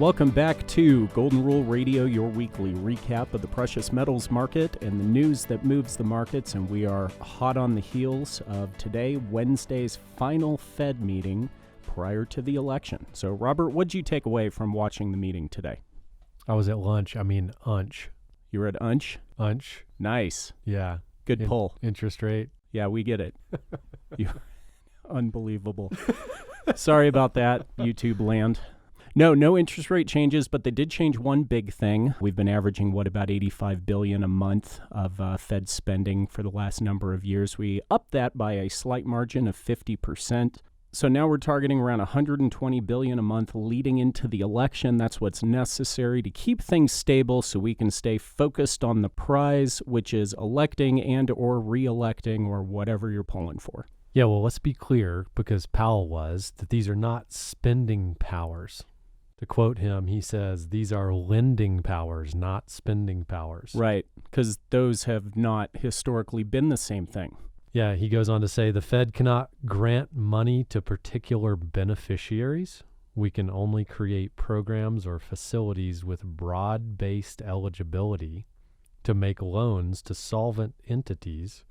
Welcome back to Golden Rule Radio, your weekly recap of the precious metals market and the news that moves the markets. And we are hot on the heels of today, Wednesday's final Fed meeting prior to the election. So, Robert, what did you take away from watching the meeting today? I was at lunch. Unch. You were at Unch? Unch. Nice. Yeah. Good pull. Interest rate. Yeah, we get it. Unbelievable. Sorry about that, YouTube land. No interest rate changes, but they did change one big thing. We've been averaging, about $85 billion a month of Fed spending for the last number of years. We upped that by a slight margin of 50%. So now we're targeting around $120 billion a month leading into the election. That's what's necessary to keep things stable so we can stay focused on the prize, which is electing and or re-electing or whatever you're pulling for. Yeah, well, let's be clear, because Powell was, that these are not spending powers. To quote him, he says, these are lending powers, not spending powers. Right, because those have not historically been the same thing. Yeah, he goes on to say the Fed cannot grant money to particular beneficiaries. We can only create programs or facilities with broad-based eligibility to make loans to solvent entities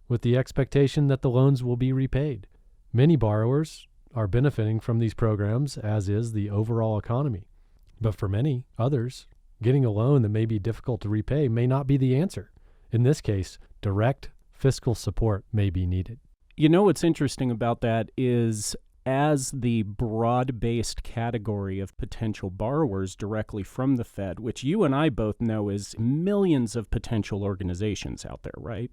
with the expectation that the loans will be repaid. Many borrowers are benefiting from these programs, as is the overall economy. But for many others, getting a loan that may be difficult to repay may not be the answer. In this case, direct fiscal support may be needed. You know what's interesting about that is, as the broad-based category of potential borrowers directly from the Fed, which you and I both know is millions of potential organizations out there, right?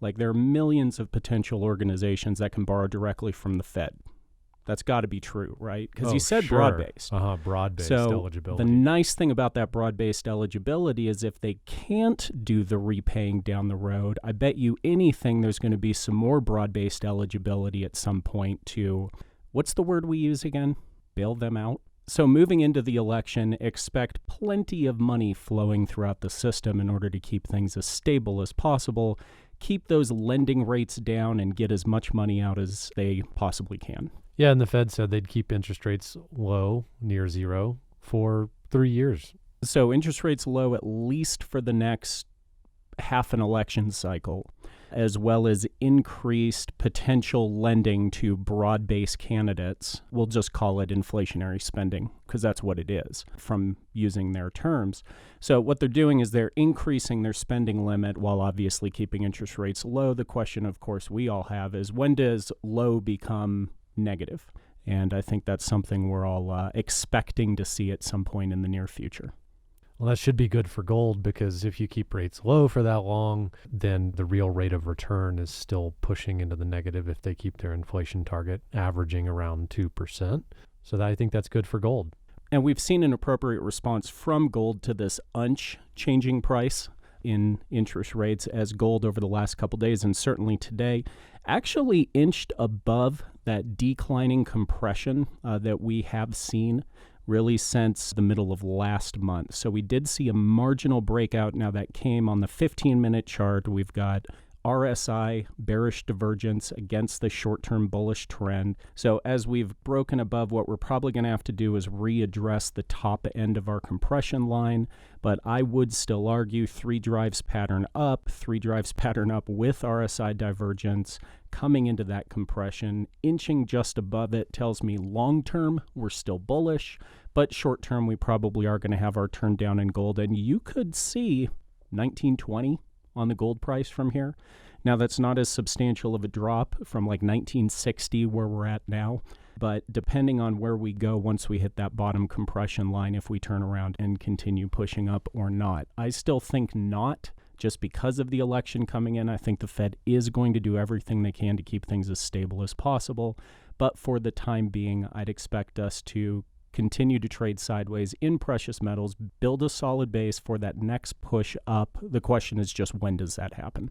Like, there are millions of potential organizations that can borrow directly from the Fed. That's got to be true, right? Because you said sure. Broad-based. Broad-based eligibility. The nice thing about that broad-based eligibility is if they can't do the repaying down the road, I bet you anything there's going to be some more broad-based eligibility at some point to, what's the word we use again? Bail them out? So moving into the election, expect plenty of money flowing throughout the system in order to keep things as stable as possible, keep those lending rates down, and get as much money out as they possibly can. Yeah, and the Fed said they'd keep interest rates low, near zero, for 3 years. So interest rates low at least for the next half an election cycle, as well as increased potential lending to broad-based candidates. We'll just call it inflationary spending, because that's what it is from using their terms. So what they're doing is they're increasing their spending limit while obviously keeping interest rates low. The question, of course, we all have is, when does low become negative? And I think that's something we're all expecting to see at some point in the near future. Well, that should be good for gold, because if you keep rates low for that long, then the real rate of return is still pushing into the negative if they keep their inflation target averaging around 2%. So I think that's good for gold. And we've seen an appropriate response from gold to this changing price in interest rates, as gold over the last couple days, and certainly today, actually inched above that declining compression that we have seen really since the middle of last month. So we did see a marginal breakout. Now that came on the 15-minute chart. We've got RSI bearish divergence against the short-term bullish trend. So as we've broken above, what we're probably going to have to do is readdress the top end of our compression line. But I would still argue 3 drives pattern up with RSI divergence coming into that compression. Inching just above it tells me long-term we're still bullish, but short-term we probably are going to have our turn down in gold. And you could see 1920 on the gold price from here. Now, that's not as substantial of a drop from like 1960 where we're at now, but depending on where we go once we hit that bottom compression line, if we turn around and continue pushing up or not. I still think not, just because of the election coming in. I think the Fed is going to do everything they can to keep things as stable as possible, but for the time being, I'd expect us to continue to trade sideways in precious metals, build a solid base for that next push up. The question is just, when does that happen?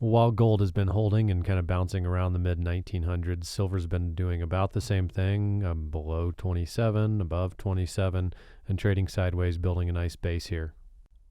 While gold has been holding and kind of bouncing around the mid-1900s, silver's been doing about the same thing, below 27, above 27, and trading sideways, building a nice base here.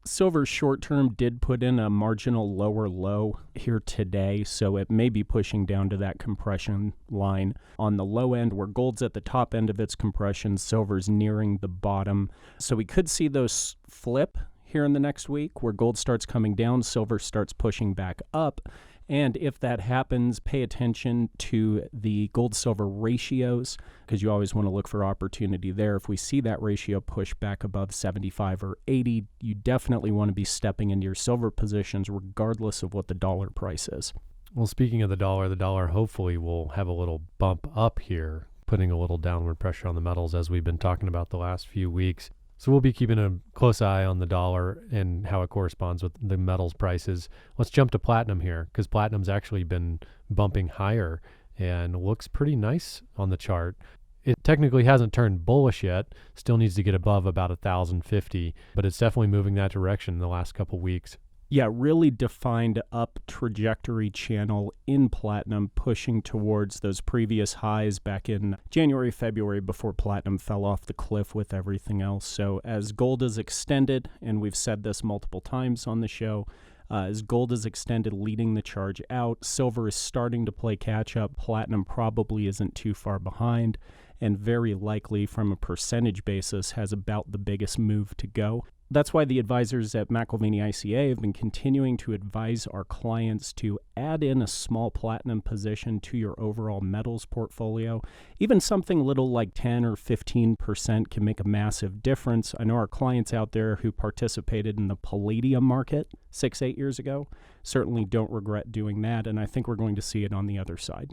Silver short term did put in a marginal lower low here today, so it may be pushing down to that compression line. On the low end, where gold's at the top end of its compression, silver's nearing the bottom. So we could see those flip here in the next week, where gold starts coming down, silver starts pushing back up. And if that happens, pay attention to the gold-silver ratios, because you always want to look for opportunity there. If we see that ratio push back above 75 or 80, you definitely want to be stepping into your silver positions regardless of what the dollar price is. Well, speaking of the dollar hopefully will have a little bump up here, putting a little downward pressure on the metals as we've been talking about the last few weeks. So we'll be keeping a close eye on the dollar and how it corresponds with the metals prices. Let's jump to platinum here, because platinum's actually been bumping higher and looks pretty nice on the chart. It technically hasn't turned bullish yet, still needs to get above about 1,050, but it's definitely moving that direction in the last couple weeks. Yeah, really defined up trajectory channel in platinum, pushing towards those previous highs back in January, February, before platinum fell off the cliff with everything else. So as gold is extended, and we've said this multiple times on the show, as gold is extended, leading the charge out, silver is starting to play catch up. Platinum probably isn't too far behind, and very likely from a percentage basis has about the biggest move to go. That's why the advisors at McIlvaney ICA have been continuing to advise our clients to add in a small platinum position to your overall metals portfolio. Even something little like 10 or 15% can make a massive difference. I know our clients out there who participated in the palladium market 6-8 years ago certainly don't regret doing that, and I think we're going to see it on the other side.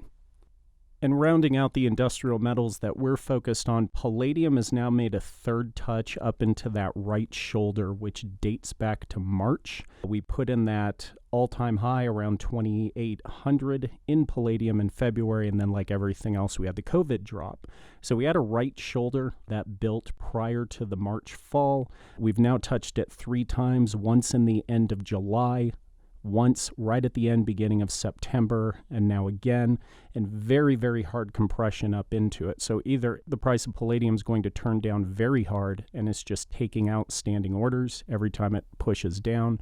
And rounding out the industrial metals that we're focused on, palladium has now made a third touch up into that right shoulder, which dates back to March. We put in that all-time high around 2,800 in palladium in February, and then like everything else, we had the COVID drop. So we had a right shoulder that built prior to the March fall. We've now touched it 3 times, once in the end of July, once right at the end, beginning of September, and now again, and very, very hard compression up into it. So either the price of palladium is going to turn down very hard and it's just taking out standing orders every time it pushes down,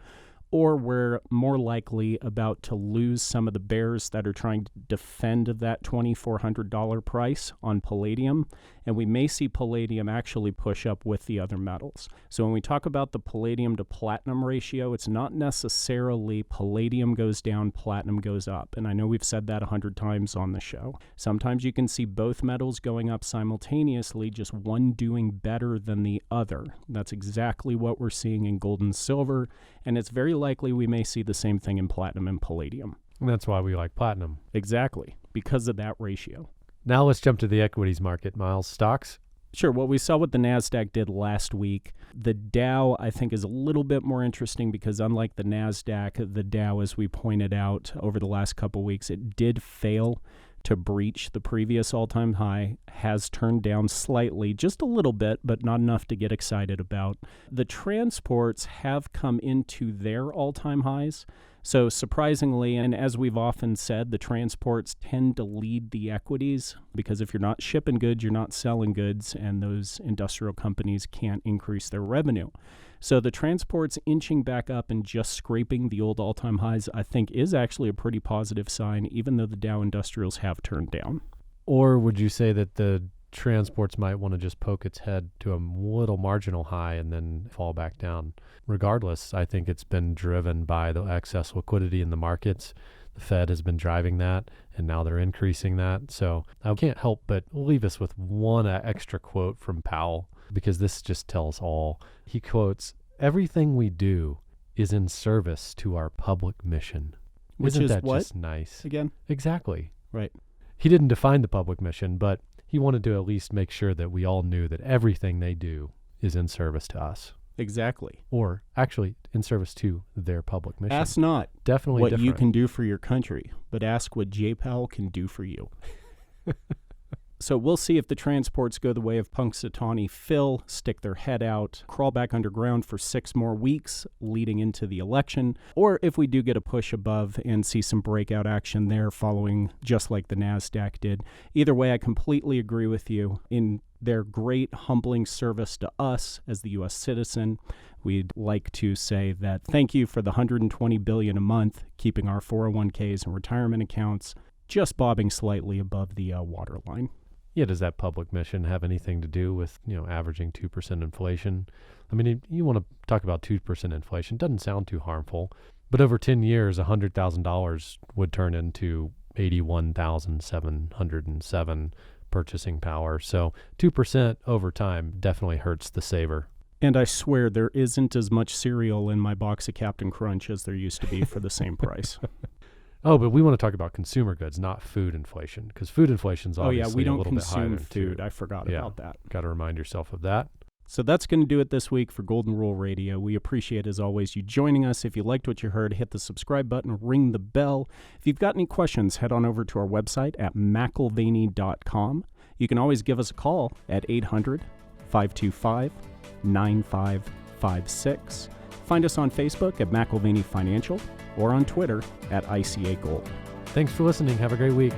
or we're more likely about to lose some of the bears that are trying to defend that $2,400 price on palladium, and we may see palladium actually push up with the other metals. So when we talk about the palladium to platinum ratio, it's not necessarily palladium goes down, platinum goes up. And I know we've said that 100 times on the show. Sometimes you can see both metals going up simultaneously, just one doing better than the other. That's exactly what we're seeing in gold and silver, and it's very likely we may see the same thing in platinum and palladium. And that's why we like platinum. Exactly, because of that ratio. Now let's jump to the equities market, Miles. Stocks? Sure. Well, we saw what the NASDAQ did last week. The Dow, I think, is a little bit more interesting because unlike the NASDAQ, the Dow, as we pointed out over the last couple weeks, it did fail to breach the previous all-time high, has turned down slightly, just a little bit, but not enough to get excited about. The transports have come into their all-time highs. So surprisingly, and as we've often said, the transports tend to lead the equities because if you're not shipping goods, you're not selling goods, and those industrial companies can't increase their revenue. So the transports inching back up and just scraping the old all-time highs, I think, is actually a pretty positive sign, even though the Dow Industrials have turned down. Or would you say that the transports might want to just poke its head to a little marginal high and then fall back down? Regardless, I think it's been driven by the excess liquidity in the markets. The Fed has been driving that, and now they're increasing that. So I can't help but leave us with one extra quote from Powell, because this just tells all. He quotes, "Everything we do is in service to our public mission." Which Isn't is that what? just nice? Again? Exactly. Right. He didn't define the public mission, but he wanted to at least make sure that we all knew that everything they do is in service to us. Exactly. Or actually in service to their public mission. Ask not Definitely what different. you can do for your country, but ask what J. Powell can do for you. So we'll see if the transports go the way of Punxsutawney Phil, stick their head out, crawl back underground for 6 more weeks leading into the election, or if we do get a push above and see some breakout action there following just like the NASDAQ did. Either way, I completely agree with you. In their great humbling service to us as the U.S. citizen. We'd like to say that thank you for the $120 billion a month, keeping our 401ks and retirement accounts just bobbing slightly above the waterline. Yeah, does that public mission have anything to do with, averaging 2% inflation? I mean, you want to talk about 2% inflation. Doesn't sound too harmful. But over 10 years, $100,000 would turn into 81,707 purchasing power. So 2% over time definitely hurts the saver. And I swear there isn't as much cereal in my box of Captain Crunch as there used to be for the same price. Oh, but we want to talk about consumer goods, not food inflation, because food inflation is obviously we don't a little bit higher consume than food. I forgot about that. Got to remind yourself of that. So that's going to do it this week for Golden Rule Radio. We appreciate, as always, you joining us. If you liked what you heard, hit the subscribe button, ring the bell. If you've got any questions, head on over to our website at McIlvaney.com. You can always give us a call at 800-525-9556. Find us on Facebook at McIlvaney Financial or on Twitter at ICA Gold. Thanks for listening. Have a great week.